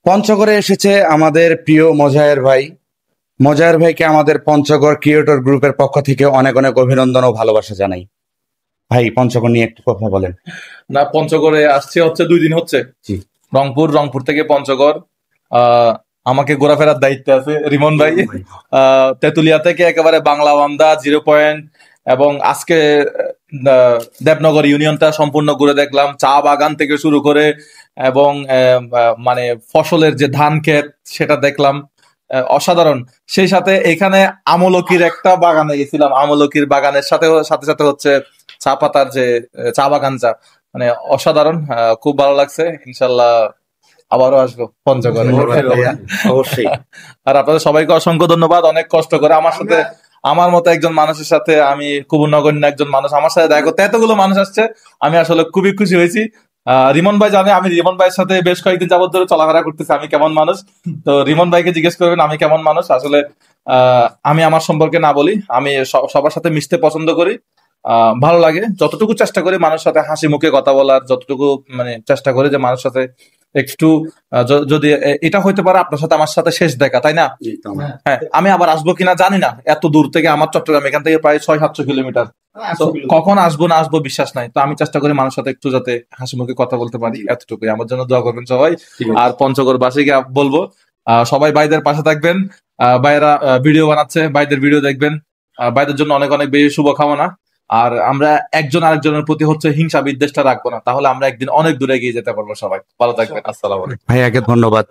পঞ্চগড়ে এসেছে আমাদের প্রিয় মজায়ের ভাই। মজায়ের ভাইকে আমাদের পঞ্চগড় ক্রিয়েটর গ্রুপের পক্ষ থেকে অনেক অনেক অভিনন্দন ও ভালোবাসা জানাই। ভাই পঞ্চগড় নিয়ে একটু কথা বলেন। না, পঞ্চগড়ে আসছে হচ্ছে 2 দিন হচ্ছে। জি। রংপুর থেকে পঞ্চগড়। আমাকে ঘোরাফেরার দায়িত্ব আছে রিমন ভাই। তেতুলিয়া থেকে একেবারে বাংলা বান্দা 0 পয়েন্ট, এবং আজকে দেবনগর ইউনিয়নটা সম্পূর্ণ ঘুরে দেখলাম, চা বাগান থেকে শুরু করে এবং মানে ফসলের যে ধান ক্ষেত সেটা দেখলাম, অসাধারণ। সেই সাথে এখানে আমলকির একটা বাগানে গেছিলাম, আমলকির বাগানের সাথে সাথে সাথে হচ্ছে চা পাতার যে চা বাগান, মানে অসাধারণ। খুব ভালো লাগছে। ইনশাল্লাহ আবারও আসবো পঞ্চগড়ে। অবশ্যই। আর আপনাদের সবাইকে অসংখ্য ধন্যবাদ। অনেক কষ্ট করে আমার মতো একজন মানুষের সাথে, আমি খুব নগণ্য একজন মানুষ, আমার সাথে দেখা করতে এতগুলো মানুষ আসছে, আমি আসলে খুবই খুশি হয়েছি। রিমন ভাই জানে আমি রিমন ভাইয়ের সাথে বেশ কয়েকদিন যাবত ধরে চলাফেরা করতেছি, আমি কেমন মানুষ। তো রিমন ভাইকে জিজ্ঞেস করবেন আমি কেমন মানুষ। আসলে আমি আমার সম্পর্কে না বলি, আমি সবার সাথে মিশতে পছন্দ করি। ভালো লাগে, যতটুকু চেষ্টা করি মানুষের সাথে হাসি মুখে কথা বলার, যতটুকু মানে চেষ্টা করি যে মানুষের সাথে একটু যদি এটা হইতে পারে আপনার সাথে আমার সাথে শেষ দেখা, তাই না? হ্যাঁ, আমি আবার আসবো কিনা জানি না, এত দূর থেকে আমার চট্টগ্রাম এখান থেকে প্রায় 600-700 কিলোমিটার। তো কখন আসবো না আসবো বিশ্বাস নাই। তো আমি চেষ্টা করি মানুষের সাথে একটু যাতে হাসি মুখে কথা বলতে পারি, এতটুকুই। আমার জন্য দোয়া করবেন সবাই। আর পঞ্চগড় বাসীকে বলবো সবাই ভাইদের পাশে থাকবেন। ভাইয়েরা ভিডিও বানাচ্ছে, ভাইদের ভিডিও দেখবেন। ভাইদের জন্য অনেক অনেক বেশি শুভকামনা। আর আমরা একজন আরেকজনের প্রতি হচ্ছে হিংসা বিদ্বেষটা রাখবো না, তাহলে আমরা একদিন অনেক দূরে এগিয়ে যেতে পারবো। সবাই ভালো থাকবেন। আসসালামু আলাইকুম। ভাইয়াকে ধন্যবাদ।